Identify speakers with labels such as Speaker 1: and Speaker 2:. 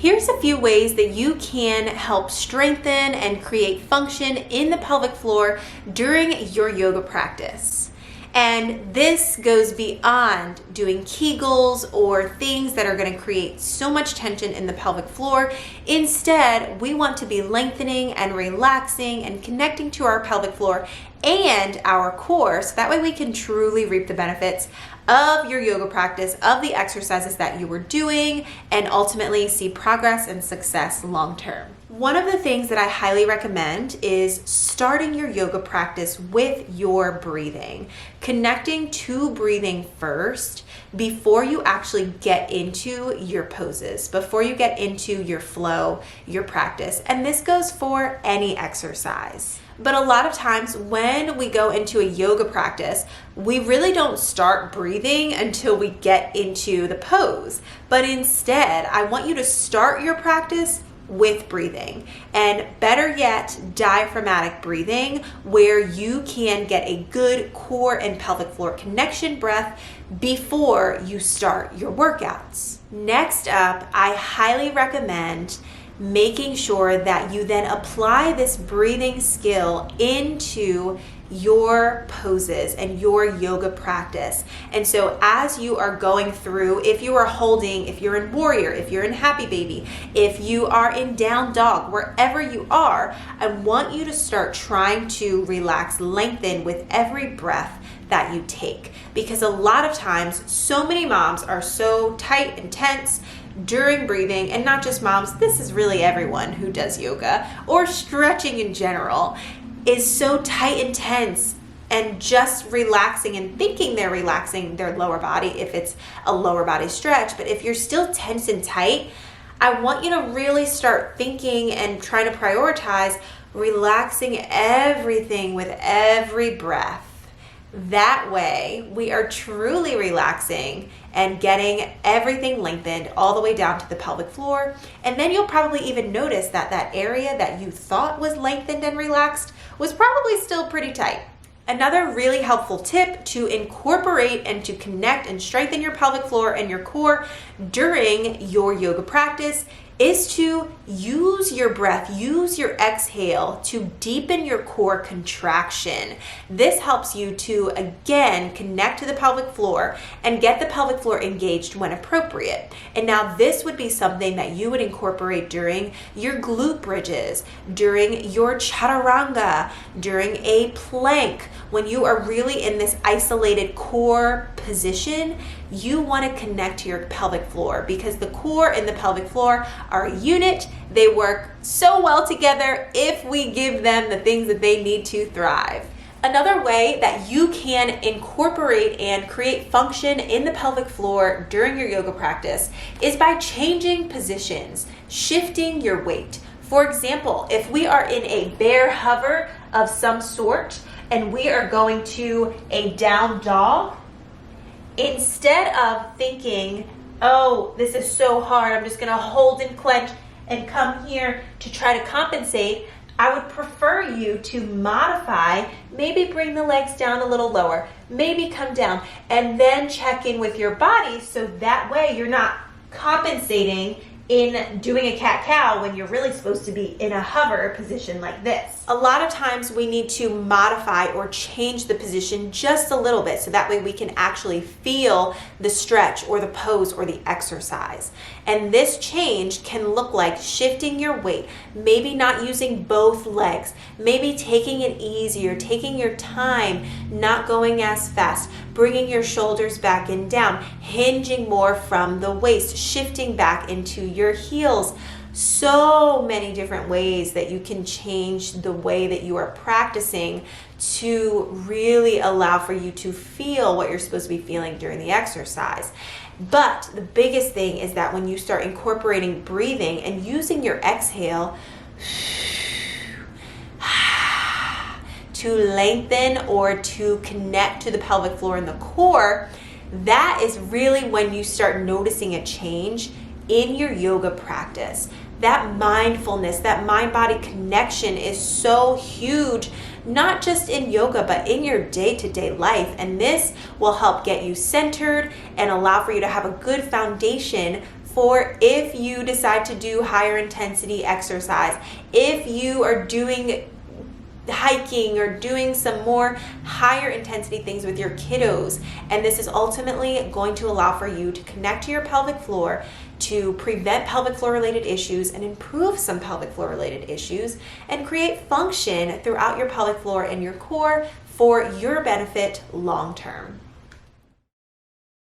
Speaker 1: Here's a few ways that you can help strengthen and create function in the pelvic floor during your yoga practice. And this goes beyond doing Kegels or things that are going to create so much tension in the pelvic floor. Instead, we want to be lengthening and relaxing and connecting to our pelvic floor and our core, so that way we can truly reap the benefits of your yoga practice, of the exercises that you were doing, and ultimately see progress and success long term. One of the things that I highly recommend is starting your yoga practice with your breathing, connecting to breathing first before you actually get into your poses, before you get into your flow, your practice. And this goes for any exercise. But a lot of times when we go into a yoga practice, we really don't start breathing until we get into the pose. But instead, I want you to start your practice with breathing, and better yet, diaphragmatic breathing, where you can get a good core and pelvic floor connection breath before you start your workouts. Next up, I highly recommend making sure that you then apply this breathing skill into your poses and your yoga practice. And so as you are going through, if you are holding, if you're in warrior, if you're in happy baby, if you are in down dog, wherever you are, I want you to start trying to relax, lengthen with every breath that you take. Because a lot of times, so many moms are so tight and tense during breathing, and not just moms, this is really everyone who does yoga or stretching in general, is so tight and tense and just relaxing and thinking they're relaxing their lower body if it's a lower body stretch. But if you're still tense and tight, I want you to really start thinking and trying to prioritize relaxing everything with every breath. That way, we are truly relaxing and getting everything lengthened all the way down to the pelvic floor. And then you'll probably even notice that that area that you thought was lengthened and relaxed was probably still pretty tight. Another really helpful tip to incorporate and to connect and strengthen your pelvic floor and your core during your yoga practice is to use your breath, use your exhale to deepen your core contraction. This helps you to, again, connect to the pelvic floor and get the pelvic floor engaged when appropriate. And now this would be something that you would incorporate during your glute bridges, during your chaturanga, during a plank. When you are really in this isolated core position, you want to connect to your pelvic floor, because the core and the pelvic floor are a unit. They work so well together if we give them the things that they need to thrive. Another way that you can incorporate and create function in the pelvic floor during your yoga practice is by changing positions, shifting your weight. For example, if we are in a bear hover of some sort and we are going to a down dog, instead of thinking, oh, this is so hard, I'm just gonna hold and clench and come here to try to compensate, I would prefer you to modify, maybe bring the legs down a little lower, maybe come down, and then check in with your body, so that way you're not compensating in doing a cat-cow when you're really supposed to be in a hover position like this. A lot of times we need to modify or change the position just a little bit, so that way we can actually feel the stretch or the pose or the exercise. And this change can look like shifting your weight, maybe not using both legs, maybe taking it easier, taking your time, not going as fast, bringing your shoulders back and down, hinging more from the waist, shifting back into your heels. So many different ways that you can change the way that you are practicing to really allow for you to feel what you're supposed to be feeling during the exercise. But the biggest thing is that when you start incorporating breathing and using your exhale to lengthen or to connect to the pelvic floor and the core, that is really when you start noticing a change in your yoga practice. That mindfulness, that mind-body connection is so huge, not just in yoga, but in your day-to-day life. And this will help get you centered and allow for you to have a good foundation for if you decide to do higher intensity exercise, if you are doing hiking or doing some more higher intensity things with your kiddos. And this is ultimately going to allow for you to connect to your pelvic floor, to prevent pelvic floor related issues and improve some pelvic floor related issues, and create function throughout your pelvic floor and your core for your benefit long term.